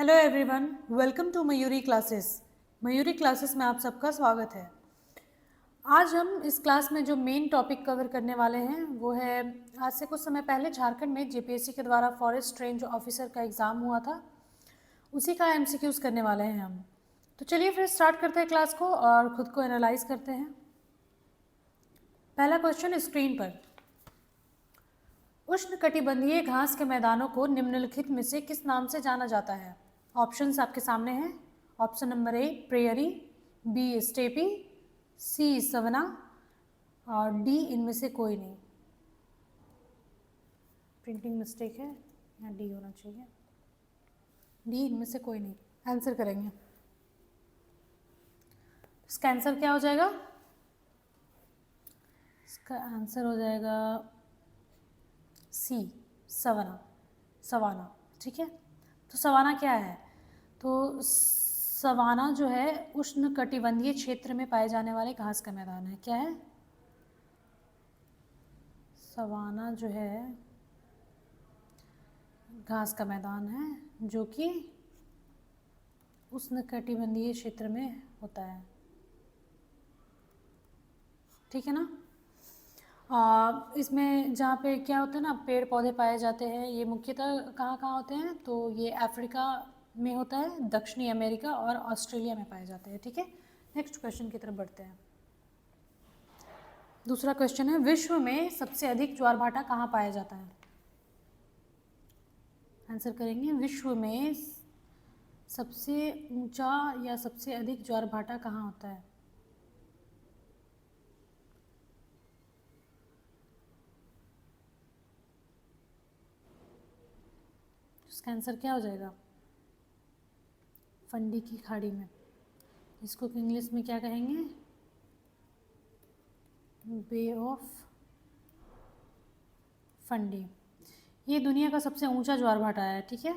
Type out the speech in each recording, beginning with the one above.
Hello everyone, welcome to Mayuri classes. Mayuri classes में आप सबका स्वागत है। आज हम इस क्लास में जो मेन टॉपिक कवर करने वाले हैं वो है, आज से कुछ समय पहले झारखंड में जेपीएससी के द्वारा फॉरेस्ट रेंज ऑफिसर का एग्ज़ाम हुआ था, उसी का एमसीक्यूज़ करने वाले हैं हम। तो चलिए फिर स्टार्ट करते हैं क्लास को और ख़ुद को एनालाइज करते हैं। पहला क्वेश्चन स्क्रीन पर, उष्णकटिबंधीय घास के मैदानों को निम्नलिखित में से किस नाम से जाना जाता है? ऑप्शंस आपके सामने हैं। Option number A prairie, B steppe, C savanna और डी इनमें से कोई नहीं। प्रिंटिंग मिस्टेक है, यहाँ डी होना चाहिए। डी इनमें से कोई नहीं। आंसर करेंगे, इसका आंसर क्या हो जाएगा? इसका आंसर हो जाएगा सी सवाना। सवाना, ठीक है। तो सवाना क्या है? तो सवाना जो है उष्णकटिबंधीय क्षेत्र में पाए जाने वाले घास का मैदान है। क्या है? सवाना जो है घास का मैदान है जो कि उष्णकटिबंधीय क्षेत्र में होता है, ठीक है ना। इसमें जहाँ पे क्या होता है ना, पेड़ पौधे पाए जाते हैं, ये मुख्यतः कहाँ कहाँ होते हैं? तो ये अफ्रीका में होता है, दक्षिणी अमेरिका और ऑस्ट्रेलिया में पाए जाते हैं, ठीक है। नेक्स्ट क्वेश्चन की तरफ बढ़ते हैं। दूसरा क्वेश्चन है, विश्व में सबसे अधिक ज्वारभाटा कहाँ पाया जाता है? आंसर करेंगे, विश्व में सबसे ऊंचा या सबसे अधिक ज्वारभाटा कहाँ होता है? इसका आंसर क्या हो जाएगा? फंडी की खाड़ी में, इसको इंग्लिश में क्या कहेंगे? बे ऑफ फंडी। ये दुनिया का सबसे ऊंचा ज्वारभाटा है, ठीक है।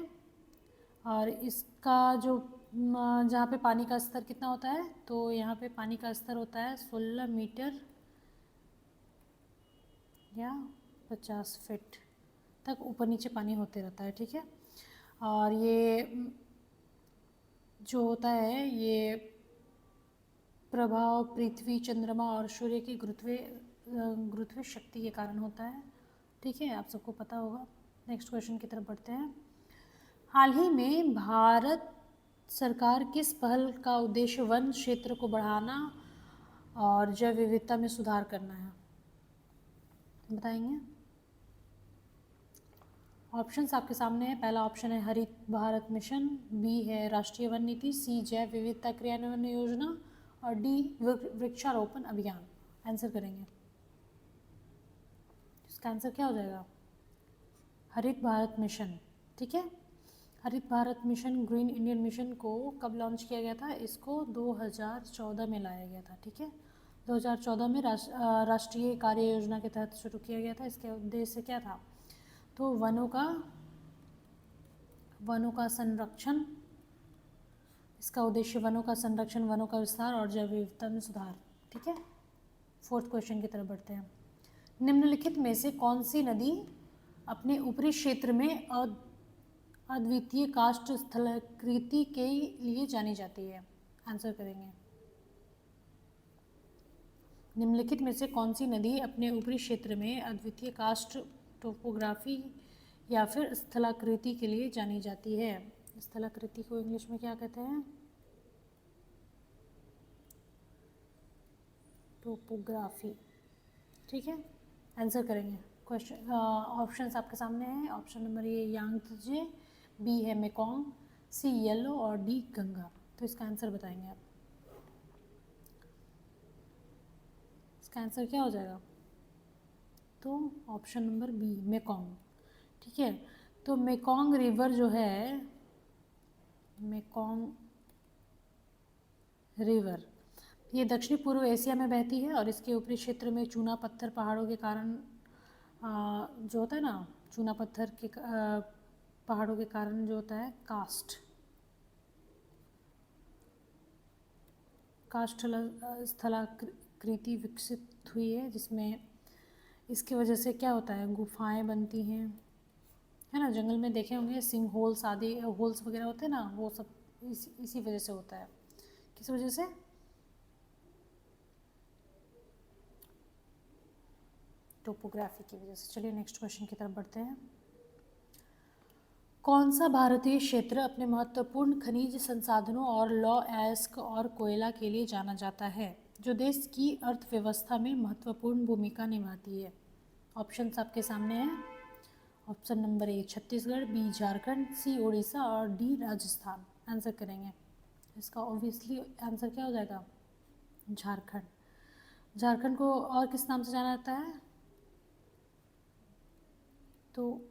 और इसका जो जहाँ पे पानी का स्तर कितना होता है, तो यहाँ पे पानी का स्तर होता है 16 मीटर या 50 फीट तक ऊपर नीचे पानी होते रहता है, ठीक है। और ये जो होता है, ये प्रभाव पृथ्वी, चंद्रमा और सूर्य की गुरुत्वीय शक्ति के कारण होता है, ठीक है। आप सबको पता होगा। नेक्स्ट क्वेश्चन की तरफ बढ़ते हैं। हाल ही में भारत सरकार किस पहल का उद्देश्य वन क्षेत्र को बढ़ाना और जैव विविधता में सुधार करना है? बताएंगे? ऑप्शंस आपके सामने है। पहला ऑप्शन है हरित भारत मिशन, बी है राष्ट्रीय वन नीति, सी जैव विविधता क्रियान्वयन योजना और डी वृक्षारोपण अभियान। आंसर करेंगे, इसका आंसर क्या हो जाएगा? हरित भारत मिशन, ठीक है। हरित Bharat mission, green Indian mission को कब लॉन्च किया गया था? इसको 2014 में लाया गया था, ठीक है। 2014 में राष्ट्रीय कार्य योजना के तहत शुरू किया गया था। इसके उद्देश्य क्या था? तो वनों का संरक्षण, इसका उद्देश्य वनों का संरक्षण, वनों का विस्तार और जैव विविधता में सुधार, ठीक है। फोर्थ क्वेश्चन की तरफ बढ़ते हैं। निम्नलिखित में से कौन सी नदी अपने ऊपरी क्षेत्र में अद्वितीय काष्ठ स्थलाकृति के लिए जानी जाती है? आंसर करेंगे, निम्नलिखित में से कौन सी नदी अपने ऊपरी क्षेत्र में अद्वितीय काष्ठ टोपोग्राफी या फिर स्थलाकृति के लिए जानी जाती है? स्थलाकृति को इंग्लिश में क्या कहते हैं? टोपोग्राफी, ठीक है। आंसर करेंगे। क्वेश्चन ऑप्शंस आपके सामने हैं। ऑप्शन नंबर ए यांगत्जे, बी है मेकोंग, सी येलो और डी गंगा। तो इसका आंसर बताएंगे आप। इसका आंसर क्या हो जाएगा? तो ऑप्शन नंबर बी मेकोंग, ठीक है। तो मेकोंग रिवर जो है, मेकोंग रिवर, ये दक्षिणी पूर्व एशिया में बहती है और इसके ऊपरी क्षेत्र में चूना पत्थर पहाड़ों के कारण जो होता है ना, चूना पत्थर के पहाड़ों के कारण जो होता है काष्ठ स्थलाकृति विकसित हुई है, जिसमें इसकी वजह से क्या होता है, गुफाएं बनती हैं, है ना, जंगल में देखे होंगे सिंग होल्स आदि होल्स वगैरह होते हैं ना, वो सब इसी वजह से होता है। किस वजह से? टोपोग्राफी की वजह से। चलिए नेक्स्ट क्वेश्चन की तरफ बढ़ते हैं। कौन सा भारतीय क्षेत्र अपने महत्वपूर्ण खनिज संसाधनों और लौ अयस्क और कोयला के लिए जाना जाता है, जो देश की अर्थव्यवस्था में महत्वपूर्ण भूमिका निभाती है? ऑप्शंस आपके सामने हैं। Option number A Chhattisgarh, B Jharkhand, C Orissa और डी राजस्थान। आंसर करेंगे। इसका ऑब्वियसली आंसर क्या हो जाएगा? झारखंड। झारखंड को और किस नाम से जाना जाता है? तो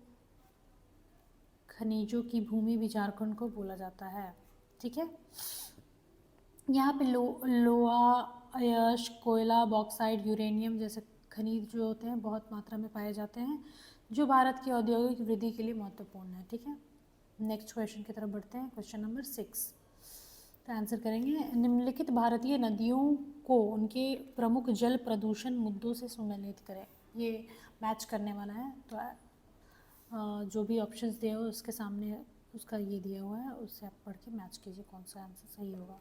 खनिजों की भूमि भी झारखंड को बोला जाता है। ठीक है, यहाँ पे लोहा अयस्क, कोयला, बॉक्साइट, यूरेनियम जैसे खनिज जो होते हैं बहुत मात्रा में पाए जाते हैं, जो भारत की औद्योगिक वृद्धि के लिए महत्वपूर्ण है। ठीक है, नेक्स्ट क्वेश्चन की तरफ बढ़ते हैं। क्वेश्चन नंबर 6 तो आंसर करेंगे। निम्नलिखित भारतीय नदियों को उनके प्रमुख जल प्रदूषण मुद्दों से सम्मिलित करें। ये मैच करने वाला है, तो जो भी ऑप्शंस दिए हो उसके सामने उसका ये दिया हुआ है, उससे आप पढ़ के मैच कीजिए कौन सा आंसर सही होगा।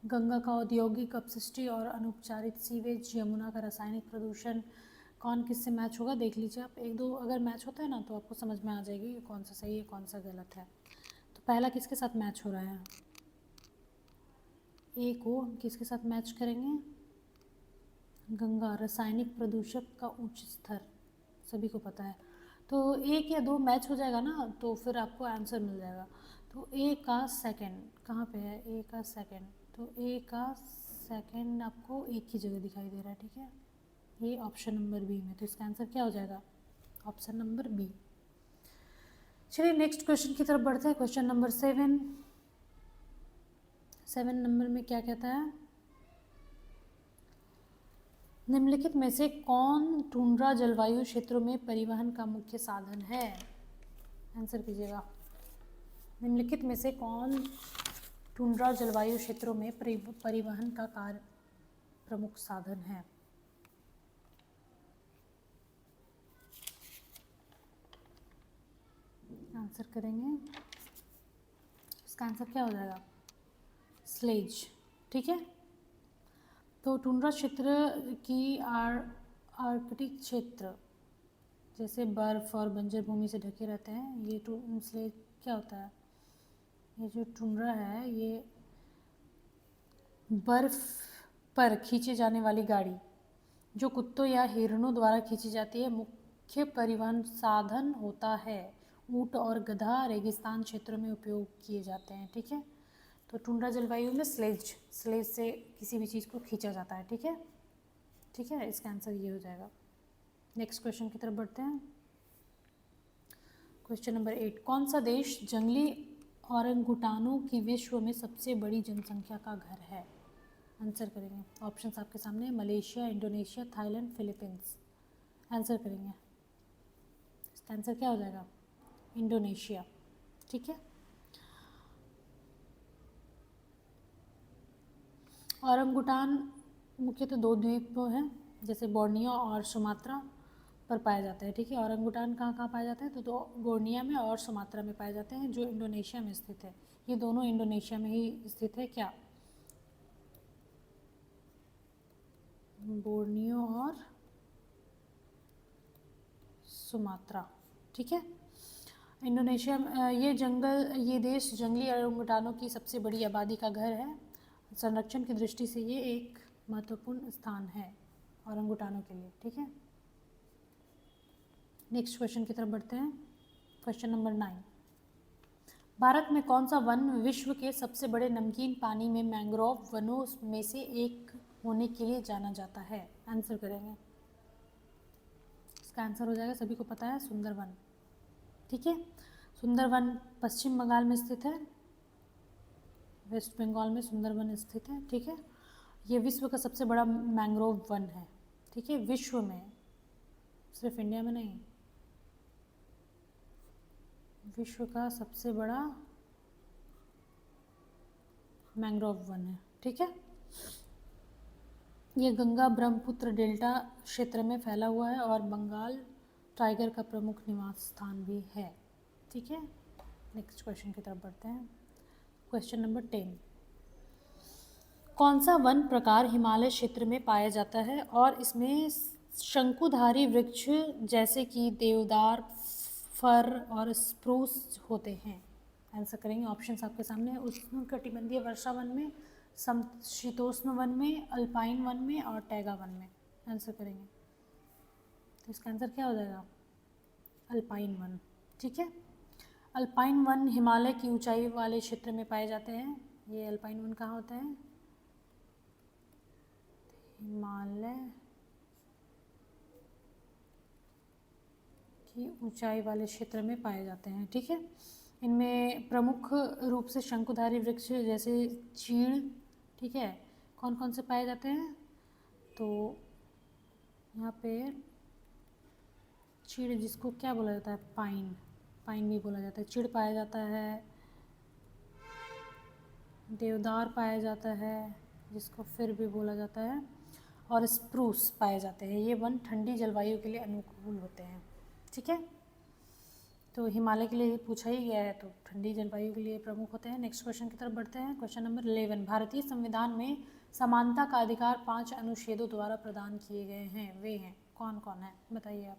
गंगा का औद्योगिक अपशिष्ट और अनुपचारित सीवेज, यमुना का रासायनिक प्रदूषण, कौन किससे मैच होगा देख लीजिए आप। एक दो अगर मैच होता है ना तो आपको समझ में आ जाएगी कि कौन सा सही है कौन सा गलत है। तो पहला किसके साथ मैच हो रहा है? ए को किसके साथ मैच करेंगे? गंगा, रासायनिक प्रदूषक का उच्च स्तर, सभी को पता है। तो एक या दो मैच हो जाएगा ना तो फिर आपको आंसर मिल जाएगा। तो ए का सेकंड कहाँ पे है? ए का सेकंड, तो ए का सेकंड आपको एक की जगह दिखाई दे रहा है। ठीक है, ये ऑप्शन नंबर बी में, तो इसका आंसर क्या हो जाएगा? Option number B. चलिए नेक्स्ट क्वेश्चन की तरफ बढ़ते हैं। क्वेश्चन नंबर 7 नंबर में क्या कहता है? निम्नलिखित में से कौन टुंड्रा जलवायु क्षेत्रों में परिवहन का मुख्य साधन है? आंसर कीजिएगा। निम्नलिखित में से कौन टुंड्रा जलवायु क्षेत्रों में परिवहन का कार्य प्रमुख साधन है? आंसर करेंगे। इसका आंसर क्या हो जाएगा? स्लेज। ठीक है, तो टुंड्रा क्षेत्र की आर्कटिक क्षेत्र जैसे बर्फ़ और बंजर भूमि से ढके रहते हैं। ये स्लेज क्या होता है? ये जो टुंड्रा है ये बर्फ़ पर खींचे जाने वाली गाड़ी जो कुत्तों या हिरणों द्वारा खींची जाती है, मुख्य परिवहन साधन होता है। ऊँट और गधा रेगिस्तान क्षेत्रों में उपयोग किए जाते हैं। ठीक है, तो टुंड्रा जलवायु में स्लेज से किसी भी चीज़ को खींचा जाता है। ठीक है, ठीक है, इसका आंसर ये हो जाएगा। नेक्स्ट क्वेश्चन की तरफ बढ़ते हैं। क्वेश्चन नंबर 8 कौन सा देश जंगली ओरंगुटानों की विश्व में सबसे बड़ी जनसंख्या का घर है? आंसर करेंगे। ऑप्शंस आपके सामने, Malaysia, Indonesia, Thailand, Philippines. Answer करेंगे। इसका आंसर क्या हो जाएगा? इंडोनेशिया। ठीक है, ओरंगुटान मुख्यतः दो द्वीप हैं जैसे बोर्नियो और सुमात्रा पर पाया जाता है। ठीक है, ओरंगुटान कहाँ कहाँ पाया जाता है? तो बोर्निया में और सुमात्रा में पाए जाते हैं, जो इंडोनेशिया में स्थित है। ये दोनों इंडोनेशिया में ही स्थित है। क्या? बोर्नियो और सुमात्रा। ठीक है, इंडोनेशिया ये देश जंगली ओरंगुटानों की सबसे बड़ी आबादी का घर है। संरक्षण की दृष्टि से ये एक महत्वपूर्ण स्थान है ओरंगुटानों के लिए। ठीक है, नेक्स्ट क्वेश्चन की तरफ बढ़ते हैं। क्वेश्चन नंबर 9 भारत में कौन सा वन विश्व के सबसे बड़े नमकीन पानी में मैंग्रोव वनों में से एक होने के लिए जाना जाता है? आंसर करेंगे। इसका आंसर हो जाएगा, सभी को पता है, सुंदरवन। ठीक है, सुंदरवन पश्चिम बंगाल में स्थित है, वेस्ट बंगाल में सुंदरवन स्थित है। ठीक है, ये विश्व का सबसे बड़ा मैंग्रोव वन है। ठीक है, विश्व में सिर्फ इंडिया में नहीं, विश्व का सबसे बड़ा मैंग्रोव वन है। ठीक है, ये गंगा ब्रह्मपुत्र डेल्टा क्षेत्र में फैला हुआ है और बंगाल टाइगर का प्रमुख निवास स्थान भी है। ठीक है, नेक्स्ट क्वेश्चन की तरफ बढ़ते हैं। क्वेश्चन नंबर 10, कौन सा वन प्रकार हिमालय क्षेत्र में पाया जाता है और इसमें शंकुधारी वृक्ष जैसे कि देवदार, फर और स्प्रूस होते हैं? आंसर करेंगे, ऑप्शंस आपके सामने। उष्णकटिबंधीय वर्षा वन में, समशीतोष्ण वन में, अल्पाइन वन में और टैगा वन में। आंसर करेंगे, तो इसका आंसर क्या हो जाएगा? Alpine one. ठीक है, अल्पाइन वन हिमालय की ऊंचाई वाले क्षेत्र में पाए जाते हैं। ये अल्पाइन वन कहाँ होता है? हिमालय की ऊंचाई वाले क्षेत्र में पाए जाते हैं। ठीक है, इनमें प्रमुख रूप से शंकुधारी वृक्ष जैसे चीड़, ठीक है, कौन कौन से पाए जाते हैं? तो यहाँ पे चीड़, जिसको क्या बोला जाता है? पाइन, पाइन भी बोला जाता है। चीड़ पाया जाता है, देवदार पाया जाता है जिसको फिर भी बोला जाता है, और स्प्रूस पाए जाते हैं। ये वन ठंडी जलवायु के लिए अनुकूल होते हैं। ठीक है, तो हिमालय के लिए पूछा ही गया है, तो ठंडी जलवायु के लिए प्रमुख होते हैं। नेक्स्ट क्वेश्चन की तरफ बढ़ते हैं। क्वेश्चन नंबर 11, भारतीय संविधान में समानता का अधिकार 5 अनुच्छेदों द्वारा प्रदान किए गए हैं, वे हैं कौन कौन है? बताइए आप।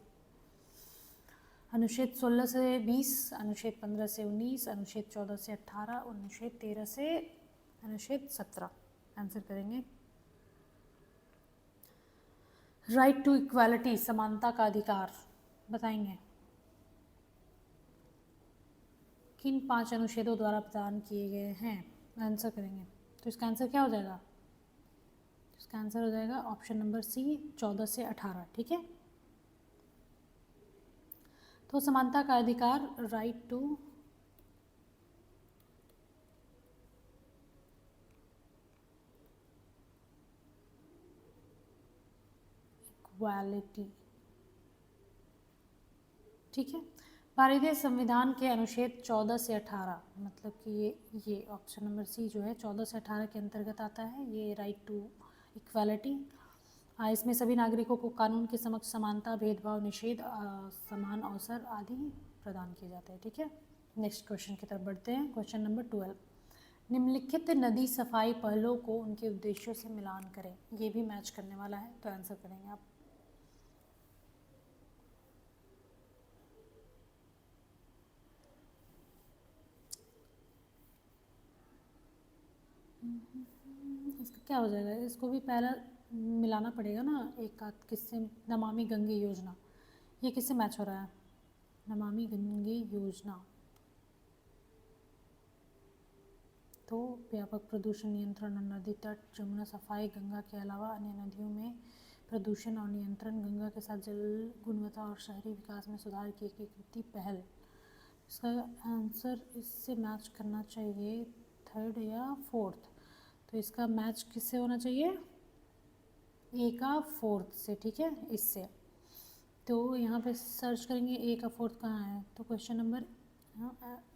अनुच्छेद 16 से 20, अनुच्छेद 15 से 19, अनुच्छेद 14 से 18, अनुच्छेद 13 से अनुच्छेद 17। आंसर करेंगे, राइट टू इक्वालिटी, समानता का अधिकार, बताएंगे किन 5 अनुच्छेदों द्वारा प्रदान किए गए हैं? आंसर करेंगे, तो इसका आंसर क्या हो जाएगा? इसका आंसर हो जाएगा ऑप्शन नंबर सी, 14 से 18। ठीक है, तो समानता का अधिकार, राइट टू इक्वालिटी। ठीक है, भारतीय संविधान के अनुच्छेद 14 से 18, मतलब कि ये ऑप्शन नंबर सी जो है 14 से 18 के अंतर्गत आता है, ये राइट टू इक्वालिटी। इसमें सभी नागरिकों को कानून के समक्ष समानता, भेदभाव निषेध, समान अवसर आदि प्रदान किए जाते हैं। ठीक है, नेक्स्ट क्वेश्चन की तरफ बढ़ते हैं। क्वेश्चन नंबर 12, निम्नलिखित नदी सफाई पहलों को उनके उद्देश्यों से मिलान करें। ये भी मैच करने वाला है, तो आंसर करेंगे आप। इसका क्या हो जाएगा? इसको भी पहला मिलाना पड़ेगा ना एक आध, किससे? नमामि गंगे योजना, ये किससे मैच हो रहा है? नमामि गंगे योजना तो व्यापक प्रदूषण नियंत्रण और नदी तट जमुना सफाई, गंगा के अलावा अन्य नदियों में प्रदूषण और नियंत्रण, गंगा के साथ जल गुणवत्ता और शहरी विकास में सुधार की एकीकृत पहल। इसका आंसर इससे मैच करना चाहिए, थर्ड या फोर्थ। तो इसका मैच किससे होना चाहिए? ए का फोर्थ से। ठीक है, इससे तो यहाँ पे सर्च करेंगे ए का फोर्थ कहाँ है, तो क्वेश्चन नंबर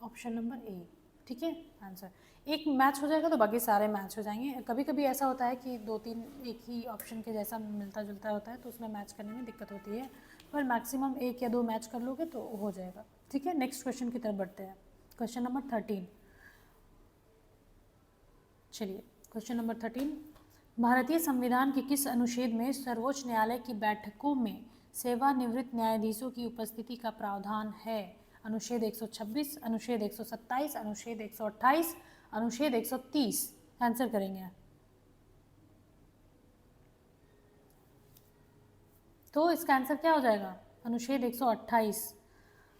ऑप्शन नंबर ए। ठीक है, आंसर एक मैच हो जाएगा तो बाकी सारे मैच हो जाएंगे। कभी कभी ऐसा होता है कि 2-3 एक ही ऑप्शन के जैसा मिलता जुलता होता है, तो उसमें मैच करने में दिक्कत होती है, पर मैक्सिमम 1 या 2 मैच कर लोगे तो हो जाएगा। ठीक है, नेक्स्ट क्वेश्चन की तरफ बढ़ते हैं। क्वेश्चन नंबर 13, चलिए क्वेश्चन नंबर 13, भारतीय संविधान के किस अनुच्छेद में सर्वोच्च न्यायालय की बैठकों में सेवानिवृत्त न्यायाधीशों की उपस्थिति का प्रावधान है? अनुच्छेद 126, अनुच्छेद 127, अनुच्छेद 128, अनुच्छेद 130। आंसर करेंगे, तो इसका आंसर क्या हो जाएगा? अनुच्छेद 128।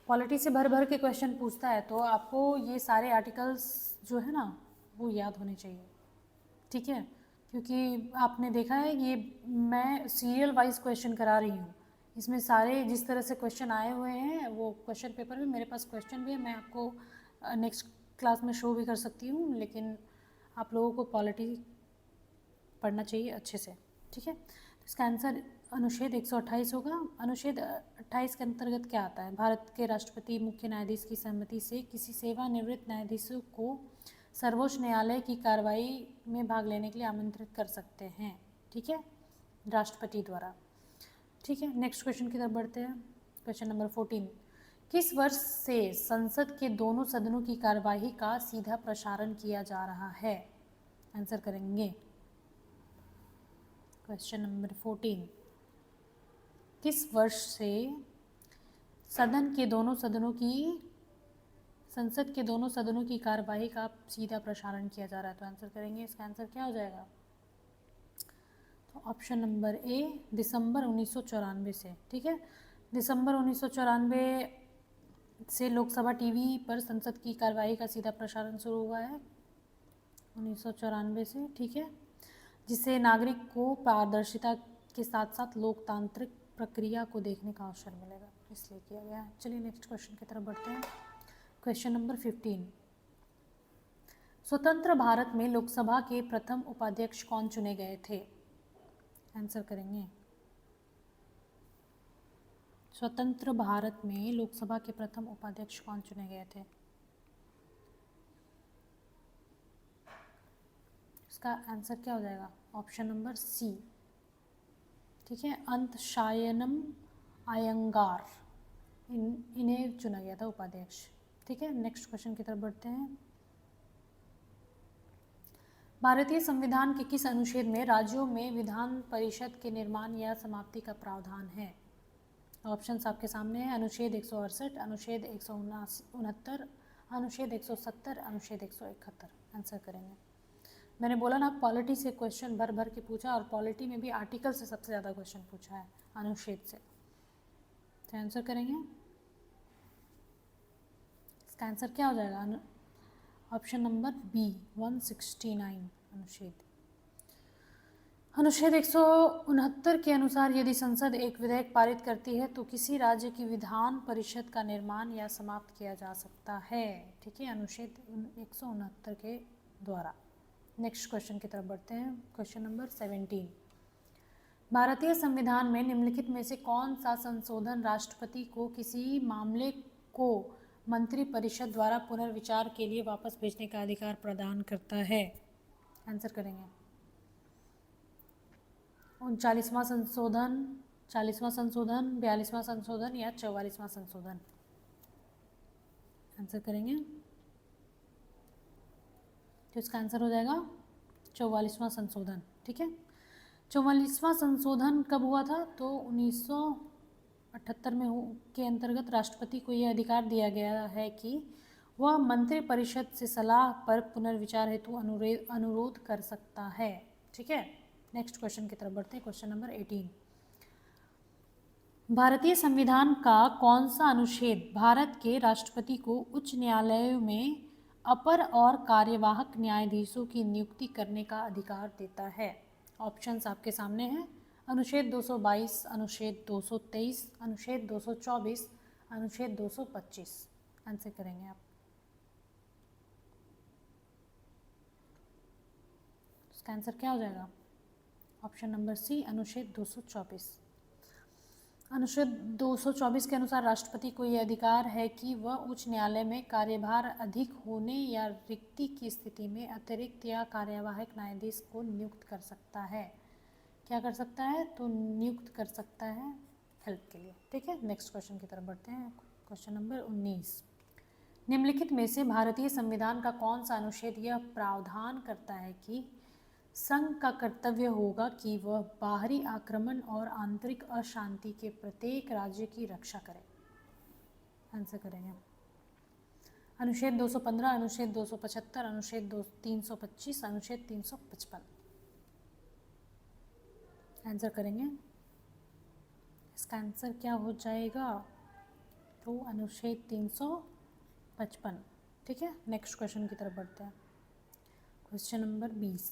पॉलिटी से भर भर के क्वेश्चन पूछता है, तो आपको ये सारे आर्टिकल्स जो है ना वो याद होने चाहिए। ठीक है, क्योंकि आपने देखा है ये मैं सीरियल वाइज क्वेश्चन करा रही हूँ, इसमें सारे जिस तरह से क्वेश्चन आए हुए हैं वो क्वेश्चन पेपर में मेरे पास क्वेश्चन भी है, मैं आपको नेक्स्ट क्लास में शो भी कर सकती हूँ, लेकिन आप लोगों को पॉलिटी पढ़ना चाहिए अच्छे से। ठीक है, तो इसका आंसर अनुच्छेद 128 होगा। अनुच्छेद 28 के अंतर्गत क्या आता है? भारत के राष्ट्रपति मुख्य न्यायाधीश की सहमति से किसी सेवानिवृत्त न्यायाधीशों को सर्वोच्च न्यायालय की कार्रवाई में भाग लेने के लिए आमंत्रित कर सकते हैं, ठीक है, राष्ट्रपति द्वारा। ठीक है, नेक्स्ट क्वेश्चन की तरफ बढ़ते हैं। क्वेश्चन नंबर 14, किस वर्ष से संसद के दोनों सदनों की कार्यवाही का सीधा प्रसारण किया जा रहा है? आंसर करेंगे। क्वेश्चन नंबर 14, किस वर्ष से संसद के दोनों सदनों की कार्यवाही का सीधा प्रसारण किया जा रहा है? तो आंसर करेंगे, इसका आंसर क्या हो जाएगा? तो ऑप्शन नंबर ए, दिसंबर 1994 से। ठीक है, दिसंबर 1994 से लोकसभा टीवी पर संसद की कार्यवाही का सीधा प्रसारण शुरू हुआ है, 1994 से। ठीक है, जिससे नागरिक को पारदर्शिता के साथ साथ लोकतांत्रिक प्रक्रिया को देखने का अवसर मिलेगा, इसलिए किया गया है। चलिए नेक्स्ट क्वेश्चन की तरफ बढ़ते हैं। क्वेश्चन नंबर 15, स्वतंत्र भारत में लोकसभा के प्रथम उपाध्यक्ष कौन चुने गए थे? आंसर करेंगे। स्वतंत्र भारत में लोकसभा के प्रथम उपाध्यक्ष कौन चुने गए थे? इसका आंसर क्या हो जाएगा? Option number C. ठीक है, अंतशायनम अयंगार, इन्हें चुना गया था उपाध्यक्ष। ठीक है, नेक्स्ट क्वेश्चन की तरफ बढ़ते हैं। भारतीय संविधान के किस अनुच्छेद में राज्यों में विधान परिषद के निर्माण या समाप्ति का प्रावधान है? ऑप्शंस आपके सामने है। अनुच्छेद 168, अनुच्छेद 169, अनुच्छेद 170, अनुच्छेद 171। आंसर करेंगे। मैंने बोला ना, पॉलिटी से क्वेश्चन भर भर के पूछा, और पॉलिटी में भी आर्टिकल से सबसे ज़्यादा क्वेश्चन पूछा है, अनुच्छेद से। तो आंसर करेंगे, इसका आंसर क्या हो जाएगा? ऑप्शन नंबर बी, 169 अनुच्छेद। अनुच्छेद 169 के अनुसार यदि संसद एक विधेयक पारित करती है तो किसी राज्य की विधान परिषद का निर्माण या समाप्त किया जा सकता है। ठीक है, अनुच्छेद 169 के द्वारा। नेक्स्ट क्वेश्चन की तरफ बढ़ते हैं। क्वेश्चन नंबर 17, भारतीय संविधान में निम्नलिखित में से कौन सा संशोधन राष्ट्रपति को किसी मामले को मंत्रिपरिषद द्वारा पुनर्विचार के लिए वापस भेजने का अधिकार प्रदान करता है? आंसर करेंगे। 39वां संशोधन, 40वां संशोधन, 42वां संशोधन या 44वां संशोधन? आंसर करेंगे, तो इसका आंसर हो जाएगा 44वां संशोधन। ठीक है, 44वां संशोधन कब हुआ था? तो 1978 में के अंतर्गत राष्ट्रपति को यह अधिकार दिया गया है कि वह मंत्रिपरिषद से सलाह पर पुनर्विचार हेतु अनुरोध कर सकता है। ठीक है, नेक्स्ट क्वेश्चन की तरफ बढ़ते हैं। क्वेश्चन नंबर 18, भारतीय संविधान का कौन सा अनुच्छेद भारत के राष्ट्रपति को उच्च न्यायालयों में अपर और कार्यवाहक न्यायाधीशों की नियुक्ति करने का अधिकार देता है? ऑप्शंस आपके सामने हैं। अनुच्छेद 222, अनुच्छेद 223, अनुच्छेद 224, अनुच्छेद 225। आंसर करेंगे आप। इसका आंसर क्या हो जाएगा? ऑप्शन नंबर सी, अनुच्छेद 224। अनुच्छेद 224 के अनुसार राष्ट्रपति को यह अधिकार है कि वह उच्च न्यायालय में कार्यभार अधिक होने या रिक्ति की स्थिति में अतिरिक्त या कार्यवाहक न्यायाधीश को नियुक्त कर सकता है। क्या कर सकता है? तो नियुक्त कर सकता है हेल्प के लिए। ठीक है, नेक्स्ट क्वेश्चन की तरफ बढ़ते हैं। क्वेश्चन नंबर 19, निम्नलिखित में से भारतीय संविधान का कौन सा अनुच्छेद यह प्रावधान करता है कि संघ का कर्तव्य होगा कि वह बाहरी आक्रमण और आंतरिक अशांति के प्रत्येक राज्य की रक्षा करे? आंसर करेंगे। अनुच्छेद 215, अनुच्छेद 275, अनुच्छेद 325, अनुच्छेद 355। आंसर करेंगे, इसका आंसर क्या हो जाएगा? तो अनुच्छेद 355। ठीक है, नेक्स्ट क्वेश्चन की तरफ बढ़ते हैं। क्वेश्चन नंबर 20,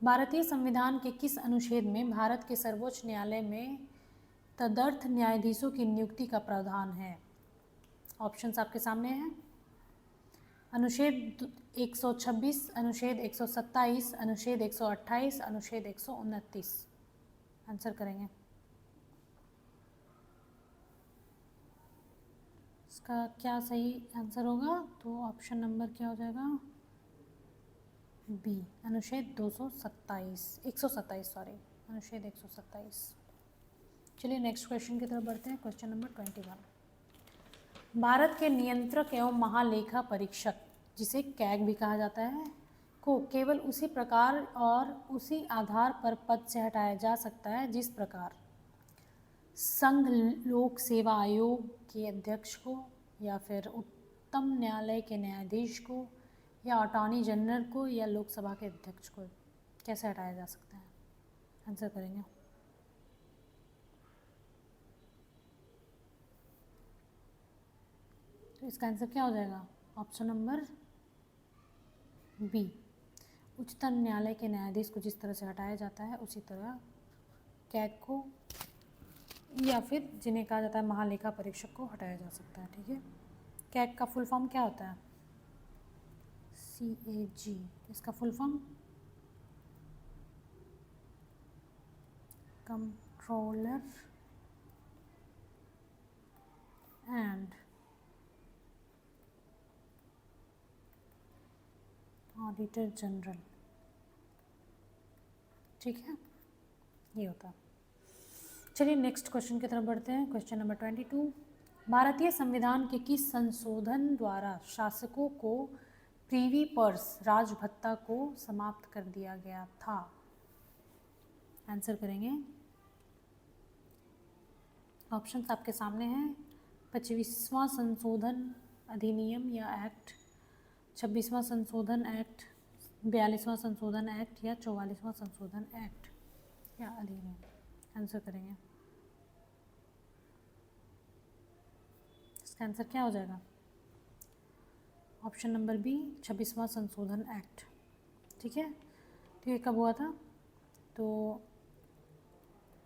भारतीय संविधान के किस अनुच्छेद में भारत के सर्वोच्च न्यायालय में तदर्थ न्यायाधीशों की नियुक्ति का प्रावधान है? ऑप्शंस आपके सामने हैं। अनुच्छेद 126, अनुच्छेद 127, अनुच्छेद 128, अनुच्छेद 129। आंसर करेंगे। इसका क्या सही आंसर होगा? तो ऑप्शन नंबर क्या हो जाएगा? बी, अनुच्छेद 127 सॉरी, अनुच्छेद 127। चलिए नेक्स्ट क्वेश्चन की तरफ बढ़ते हैं। Question number 21। भारत के नियंत्रक एवं महालेखा परीक्षक, जिसे कैग भी कहा जाता है, को केवल उसी प्रकार और उसी आधार पर पद से हटाया जा सकता है जिस प्रकार संघ लोक सेवा आयोग के अध्यक्ष को, या फिर उच्चतम न्यायालय के न्यायाधीश को, या अटॉर्नी जनरल को, या लोकसभा के अध्यक्ष को कैसे हटाया जा सकता है? आंसर करेंगे। तो इसका आंसर क्या हो जाएगा? ऑप्शन नंबर बी, उच्चतम न्यायालय के न्यायाधीश को जिस तरह से हटाया जाता है उसी तरह कैग को, या फिर जिन्हें कहा जाता है महालेखा परीक्षक को, हटाया जा सकता है। ठीक है, कैग का फुल फॉर्म क्या होता है? CAG। इसका full form controller and auditor general. ठीक है, ये होता है। चलिए नेक्स्ट क्वेश्चन की तरफ बढ़ते हैं। Question number 22। भारतीय संविधान के किस संशोधन द्वारा शासकों को प्रीवी पर्स राजभत्ता को समाप्त कर दिया गया था? आंसर करेंगे। ऑप्शंस आपके सामने हैं। 25वां संशोधन अधिनियम या एक्ट, 26वां संशोधन एक्ट, 42वां संशोधन एक्ट, या 44वां संशोधन एक्ट या अधिनियम। आंसर करेंगे। इसका आंसर क्या हो जाएगा? ऑप्शन नंबर बी, 26वां संशोधन एक्ट। ठीक है, तो ये कब हुआ था? तो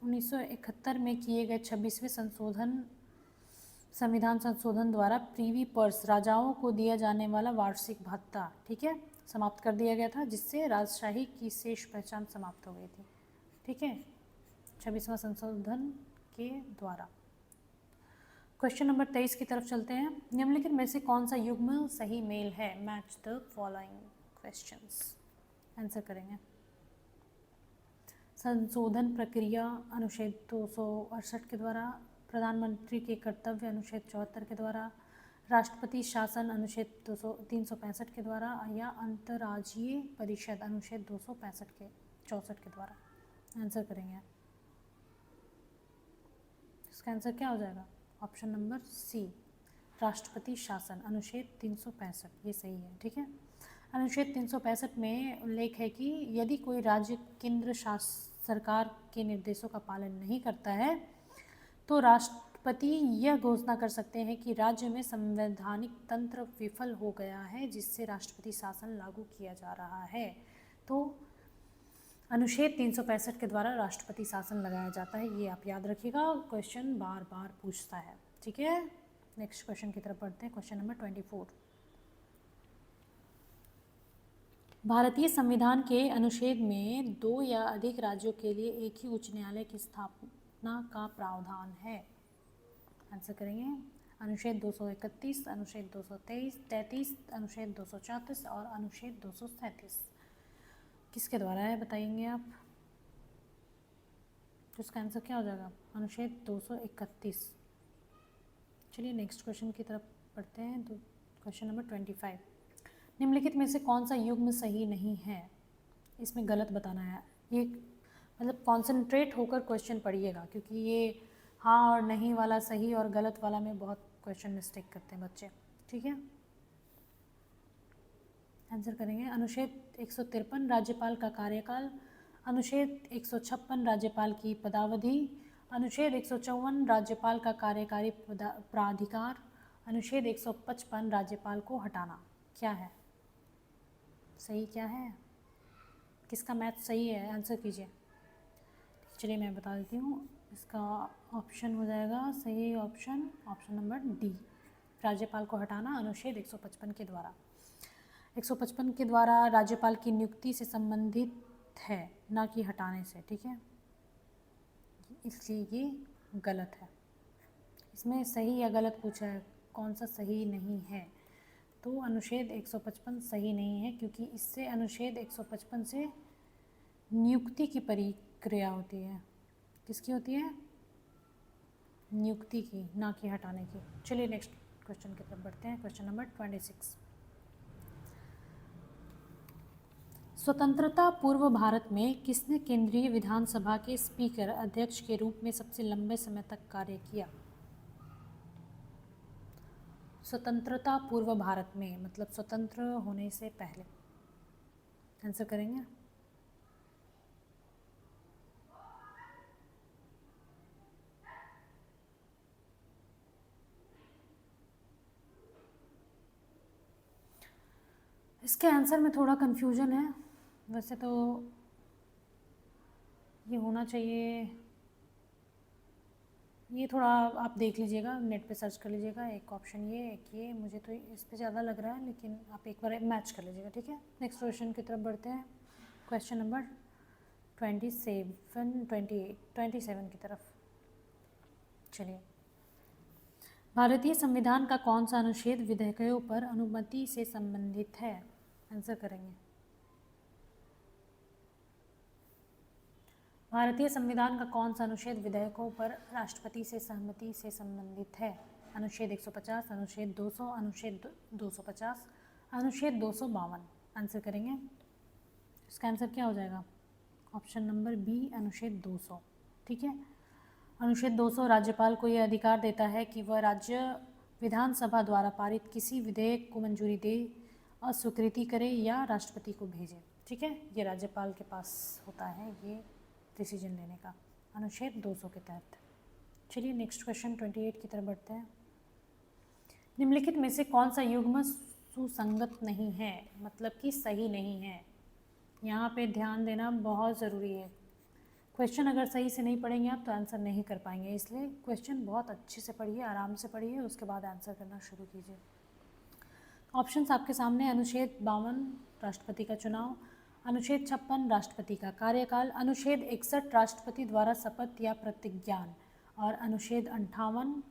1971 में किए गए 26वें संविधान संशोधन द्वारा प्रीवी पर्स राजाओं को दिया जाने वाला वार्षिक भत्ता, ठीक है, समाप्त कर दिया गया था, जिससे राजशाही की शेष पहचान समाप्त हो गई थी। ठीक है, 26वां संशोधन के द्वारा। क्वेश्चन नंबर 23 की तरफ चलते हैं। निम्नलिखित में से कौन सा युग्म सही मेल है? Match the following questions. Answer करेंगे। संशोधन प्रक्रिया अनुच्छेद 268 के द्वारा, प्रधानमंत्री के कर्तव्य अनुच्छेद 74 के द्वारा, राष्ट्रपति शासन अनुच्छेद 365 के द्वारा, या अंतर्राज्यीय परिषद अनुच्छेद 264 के द्वारा। आंसर करेंगे। इसका आंसर क्या हो जाएगा? ऑप्शन नंबर सी, राष्ट्रपति शासन अनुच्छेद 365, ये सही है। ठीक है, अनुच्छेद 365 में उल्लेख है कि यदि कोई राज्य केंद्र सरकार के निर्देशों का पालन नहीं करता है तो राष्ट्रपति यह घोषणा कर सकते हैं कि राज्य में संवैधानिक तंत्र विफल हो गया है, जिससे राष्ट्रपति शासन लागू किया जा रहा है। तो अनुच्छेद 365 के द्वारा राष्ट्रपति शासन लगाया जाता है, ये आप याद रखिएगा, क्वेश्चन बार बार पूछता है। ठीक है, नेक्स्ट क्वेश्चन की तरफ बढ़ते हैं। Question number 24। भारतीय संविधान के अनुच्छेद में 2 या अधिक राज्यों के लिए एक ही उच्च न्यायालय की स्थापना का प्रावधान है। आंसर करेंगे। अनुच्छेद 231, अनुच्छेद 233, अनुच्छेद 234 और अनुच्छेद 237 किसके द्वारा है बताएंगे आप? तो इसका आंसर क्या हो जाएगा? अनुच्छेद 231। चलिए नेक्स्ट क्वेश्चन की तरफ बढ़ते हैं। तो क्वेश्चन नंबर 25। निम्नलिखित में से कौन सा युग्म सही नहीं है? इसमें गलत बताना है। ये मतलब कॉन्सेंट्रेट होकर क्वेश्चन पढ़िएगा, क्योंकि ये हाँ और नहीं वाला सही और गलत वाला में बहुत क्वेश्चन मिस्टेक करते हैं बच्चे। ठीक है, आंसर करेंगे। अनुच्छेद 153 राज्यपाल का कार्यकाल, अनुच्छेद 156 राज्यपाल की पदावधि, अनुच्छेद 154 राज्यपाल का कार्यकारी प्राधिकार, अनुच्छेद 155 राज्यपाल को हटाना। क्या है सही? क्या है? किसका मैथ सही है? आंसर कीजिए। चलिए मैं बता देती हूँ। इसका ऑप्शन हो जाएगा सही ऑप्शन नंबर डी, राज्यपाल को हटाना अनुच्छेद 155 के द्वारा। 155 के द्वारा राज्यपाल की नियुक्ति से संबंधित है, ना कि हटाने से। ठीक है, इसलिए ये गलत है। इसमें सही या गलत पूछा है, कौन सा सही नहीं है? तो अनुच्छेद 155 सही नहीं है, क्योंकि इससे अनुच्छेद 155 से नियुक्ति की प्रक्रिया होती है। किसकी होती है? नियुक्ति की, ना कि हटाने की। चलिए नेक्स्ट क्वेश्चन की तरफ बढ़ते हैं। Question number 26। स्वतंत्रता पूर्व भारत में किसने केंद्रीय विधानसभा के स्पीकर अध्यक्ष के रूप में सबसे लंबे समय तक कार्य किया? स्वतंत्रता पूर्व भारत में मतलब स्वतंत्र होने से पहले। आंसर करेंगे। इसके आंसर में थोड़ा कन्फ्यूजन है। वैसे तो ये होना चाहिए, ये थोड़ा आप देख लीजिएगा, नेट पे सर्च कर लीजिएगा। एक ऑप्शन ये, एक ये, मुझे तो इस पे ज़्यादा लग रहा है, लेकिन आप एक बार मैच कर लीजिएगा, ठीक है। नेक्स्ट क्वेश्चन की तरफ बढ़ते हैं। क्वेश्चन नंबर 27 की तरफ। चलिए, भारतीय संविधान का कौन सा अनुच्छेद विधेयकों पर अनुमति से संबंधित है? आंसर करेंगे। भारतीय संविधान का कौन सा अनुच्छेद विधेयकों पर राष्ट्रपति से सहमति से संबंधित है? अनुच्छेद 150, अनुच्छेद 200, अनुच्छेद 250, अनुच्छेद 252। आंसर करेंगे। इसका आंसर क्या हो जाएगा? ऑप्शन नंबर बी, अनुच्छेद 200। ठीक है। अनुच्छेद 200 राज्यपाल को यह अधिकार देता है कि वह राज्य विधानसभा द्वारा पारित किसी विधेयक को मंजूरी दे, अस्वीकृति करे या राष्ट्रपति को भेजे। ठीक है, ये राज्यपाल के पास होता है ये डिसीजन लेने का, अनुच्छेद 200 के तहत। चलिए नेक्स्ट क्वेश्चन 28 की तरफ बढ़ते हैं। निम्नलिखित में से कौन सा युग्म सुसंगत नहीं है, मतलब कि सही नहीं है? यहाँ पे ध्यान देना बहुत ज़रूरी है। क्वेश्चन अगर सही से नहीं पढ़ेंगे आप तो आंसर नहीं कर पाएंगे, इसलिए क्वेश्चन बहुत अच्छे से पढ़िए, आराम से पढ़िए, उसके बाद आंसर करना शुरू कीजिए। ऑप्शंस आपके सामने। अनुच्छेद 52 राष्ट्रपति का चुनाव, अनुच्छेद 56 राष्ट्रपति का कार्यकाल, अनुच्छेद 61 राष्ट्रपति द्वारा शपथ या प्रतिज्ञान, और अनुच्छेद 58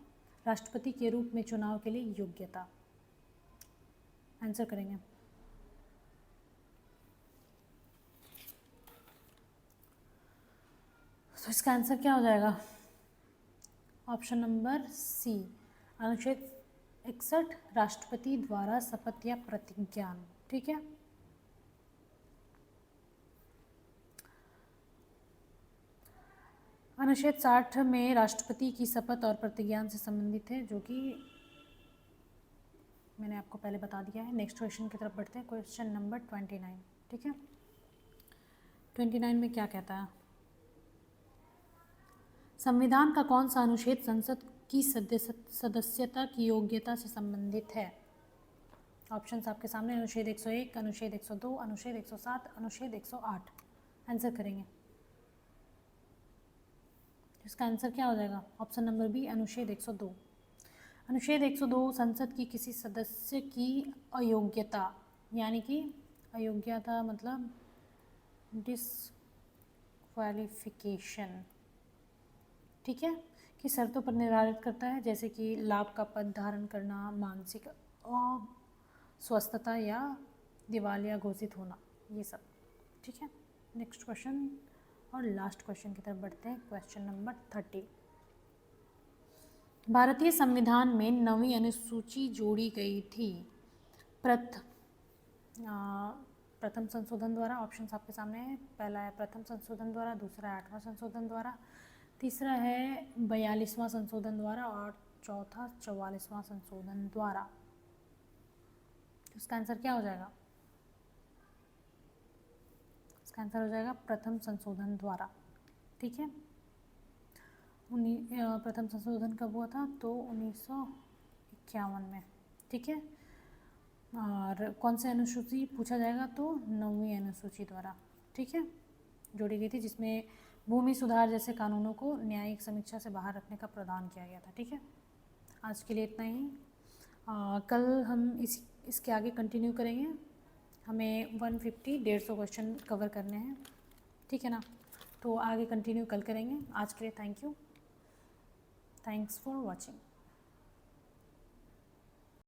राष्ट्रपति के रूप में चुनाव के लिए योग्यता। आंसर करेंगे। तो इसका आंसर क्या हो जाएगा? ऑप्शन नंबर सी, अनुच्छेद 61 राष्ट्रपति द्वारा शपथ या प्रतिज्ञान। ठीक है। अनुच्छेद 60 में राष्ट्रपति की शपथ और प्रतिज्ञान से संबंधित है, जो कि मैंने आपको पहले बता दिया है। नेक्स्ट क्वेश्चन की तरफ बढ़ते हैं। Question number 29। ठीक है, 29 में क्या कहता है? संविधान का कौन सा अनुच्छेद संसद की सदस्यता की योग्यता से संबंधित है? ऑप्शंस आपके सामने। अनुच्छेद 101, अनुच्छेद 102, अनुच्छेद 107, अनुच्छेद 108। आंसर करेंगे। इसका आंसर क्या हो जाएगा? ऑप्शन नंबर बी, अनुच्छेद 102। अनुच्छेद 102 संसद की किसी सदस्य की अयोग्यता, यानी कि अयोग्यता मतलब डिस्क्वालिफिकेशन, ठीक है, कि शर्तों पर निर्धारित करता है, जैसे कि लाभ का पद धारण करना, मानसिक अस्वस्थता या दिवालिया घोषित होना, ये सब। ठीक है। नेक्स्ट क्वेश्चन और लास्ट क्वेश्चन की तरफ बढ़ते हैं। Question number 30। भारतीय संविधान में 9वीं अनुसूची जोड़ी गई थी। प्रथम संशोधन द्वारा। ऑप्शंस आपके सामने है। पहला है प्रथम संशोधन द्वारा, दूसरा है 8वां संशोधन द्वारा, तीसरा है 42वां संशोधन द्वारा, और चौथा 44वां संशोधन द्वारा। इसका आंसर क्या हो जाएगा? इसका आंसर हो जाएगा प्रथम संशोधन द्वारा। ठीक है। प्रथम संशोधन कब हुआ था? तो 1951 में। ठीक है। और कौन से अनुसूची पूछा जाएगा? तो 9वीं अनुसूची द्वारा, ठीक है, जोड़ी गई थी, जिसमें भूमि सुधार जैसे कानूनों को न्यायिक समीक्षा से बाहर रखने का प्रावधान किया गया था। ठीक है। आज के लिए इतना ही। कल हम इसके आगे कंटिन्यू करेंगे। हमें 150 क्वेश्चन कवर करने हैं, ठीक है ना? तो आगे कंटिन्यू कल करेंगे। आज के लिए thank you, thanks for watching.